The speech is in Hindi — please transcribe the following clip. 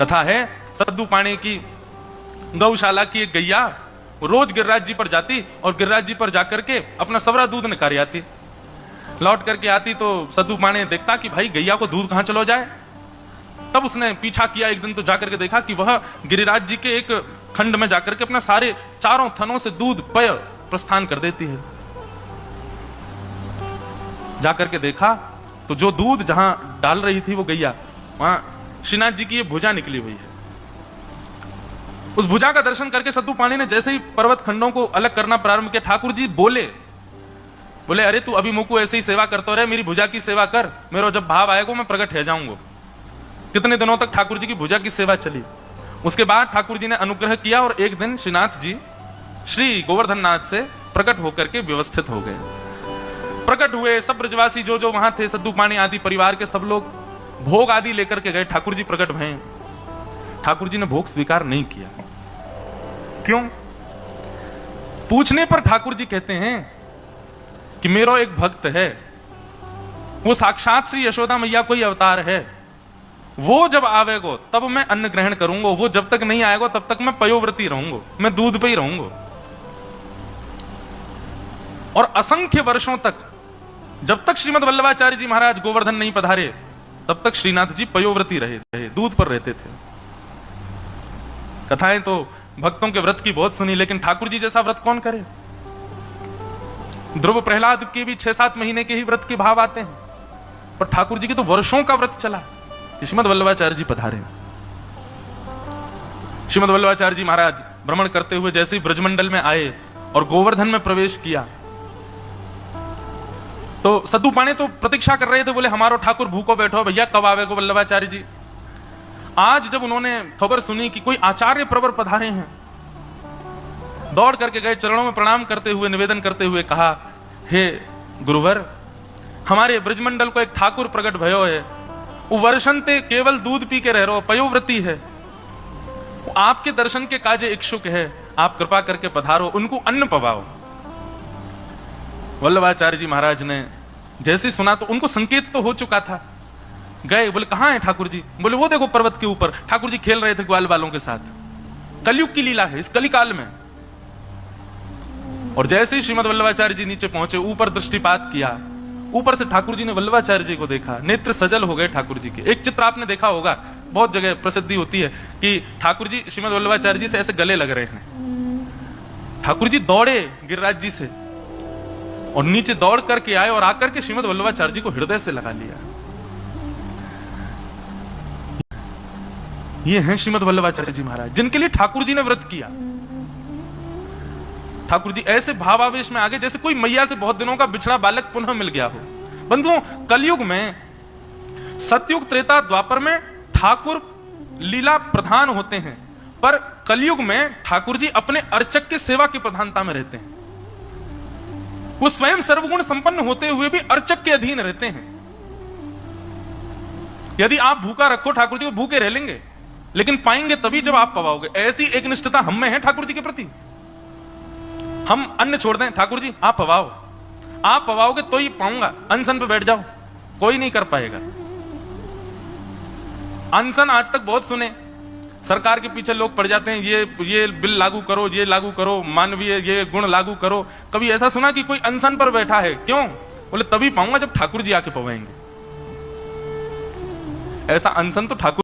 कथा है सद्दू पाणी की गौशाला की एक गैया रोज गिरिराज जी पर जाती और गिरिराज जी पर जाकर के अपना सवरा दूध निकाल आती। लौट करके आती तो सद्दू पाणी देखता कि भाई गैया को दूध कहां चलो जाए। तब उसने पीछा किया, एक दिन तो जाकर के देखा कि वह गिरिराज जी के एक खंड में जाकर के अपना सारे चारों थनों से दूध पय प्रस्थान कर देती है। जाकर के देखा तो जो दूध जहां डाल रही थी वो गैया, वहां श्रीनाथ जी की ये भुजा निकली हुई है। उस भुजा का दर्शन करके सद्दू पाणी ने जैसे ही पर्वत खंडों को अलग करना प्रारंभ किया, ठाकुर जी बोले अरे तू अभी मुझको ऐसे ही सेवा करता रहे, मेरी भुजा की सेवा कर, मेरा जब भाव आएगा मैं प्रकट हो जाऊंगा। कितने दिनों तक ठाकुर जी की भुजा की सेवा चली। उसके बाद ठाकुर जी ने अनुग्रह किया और एक दिन श्रीनाथ जी श्री गोवर्धन नाथ से प्रकट होकर के व्यवस्थित हो गए। प्रकट हुए, सब ब्रजवासी जो वहां थे, सद्दू पाणी आदि परिवार के सब लोग भोग आदि लेकर के गए। ठाकुर जी प्रकट भये। ठाकुर जी ने भोग स्वीकार नहीं किया। क्यों? पूछने पर ठाकुर जी कहते हैं कि मेरा एक भक्त है, वो साक्षात श्री यशोदा मैया कोई अवतार है, वो जब आवेगो तब मैं अन्न ग्रहण करूंगा, वो जब तक नहीं आएगा तब तक मैं पयोव्रती रहूंगा, मैं दूध पे ही रहूंगा। और असंख्य वर्षों तक जब तक श्रीमद वल्लभाचार्य जी महाराज गोवर्धन नहीं पधारे तब तक श्रीनाथ जी पयोव्रती रहे, दूध पर रहते थे। कथाएं तो भक्तों के व्रत की बहुत सुनी, लेकिन ठाकुर जी जैसा व्रत कौन करे। ध्रुव प्रहलाद के भी 6-7 महीने के ही व्रत के भाव आते हैं, पर ठाकुर जी के तो वर्षों का व्रत चला। श्रीमद वल्लभाचार्य जी पधारे। श्रीमद वल्लभाचार्य जी महाराज भ्रमण करते हुए जैसे ही ब्रजमंडल में आए और गोवर्धन में प्रवेश किया तो सद्दू पाणी तो प्रतीक्षा कर रहे थे, बोले हमारो ठाकुर भूखो बैठो भैया, कब आवेगो वल्लभाचार्य जी। आज जब उन्होंने खबर सुनी कि कोई आचार्य प्रवर पधारे हैं, दौड़ करके गए, चरणों में प्रणाम करते हुए निवेदन करते हुए कहा, हे गुरुवर, हमारे ब्रजमंडल को एक ठाकुर प्रकट भयो है, वो वर्षंते केवल दूध पी के रह रहो, पयोव्रती है, वो आपके दर्शन के काजे इच्छुक है, आप कृपा करके पधारो, उनको अन्न पवाओ। वल्लभाचार्य जी महाराज ने जैसे सुना तो उनको संकेत तो हो चुका था। गए, बोले कहां है ठाकुर जी? बोले वो देखो पर्वत के ऊपर ठाकुर जी खेल रहे थे ग्वाल बालों के साथ। कलयुग की लीला है, इस कलिकाल में। और जैसे ही श्रीमद वल्लभाचार्य जी नीचे पहुंचे, ऊपर दृष्टिपात किया, ऊपर से ठाकुर जी ने वल्लभाचार्य जी को देखा, नेत्र सजल हो गए ठाकुर जी के। एक चित्र आपने देखा होगा, बहुत जगह प्रसिद्धि होती है कि ठाकुर जी श्रीमद वल्लभाचार्य जी से ऐसे गले लग रहे हैं। ठाकुर जी दौड़े गिरिराज जी से और नीचे दौड़ करके आए और आकर के श्रीमद वल्लभाचार्य जी को हृदय से लगा लिया। ये हैं श्रीमद वल्लभाचार्य जी महाराज, जिनके लिए ठाकुर जी ने व्रत किया। ठाकुर जी ऐसे भावावेश में आगे जैसे कोई मैया से बहुत दिनों का बिछड़ा बालक पुनः मिल गया हो। बंधुओं, कलयुग में, सतयुग, त्रेता, द्वापर में ठाकुर लीला प्रधान होते हैं, पर कलयुग में ठाकुर जी अपने अर्चक के सेवा की प्रधानता में रहते हैं। वो स्वयं सर्वगुण संपन्न होते हुए भी अर्चक के अधीन रहते हैं। यदि आप भूखा रखो ठाकुर जी को भूखे रह लेंगे, लेकिन पाएंगे तभी जब आप पवाओगे। ऐसी एक निष्ठता हम में है ठाकुर जी के प्रति। हम अन्न छोड़ दें, ठाकुर जी आप पवाओ, आप पवाओगे तो ही पाऊंगा, अनशन पे बैठ जाओ, कोई नहीं कर पाएगा। अनशन आज तक बहुत सुने, सरकार के पीछे लोग पड़ जाते हैं, ये बिल लागू करो, ये लागू करो, मानवीय ये गुण लागू करो। कभी ऐसा सुना कि कोई अनशन पर बैठा है? क्यों? बोले तभी पाऊंगा जब ठाकुर जी आके पवाएंगे। ऐसा अनशन तो ठाकुर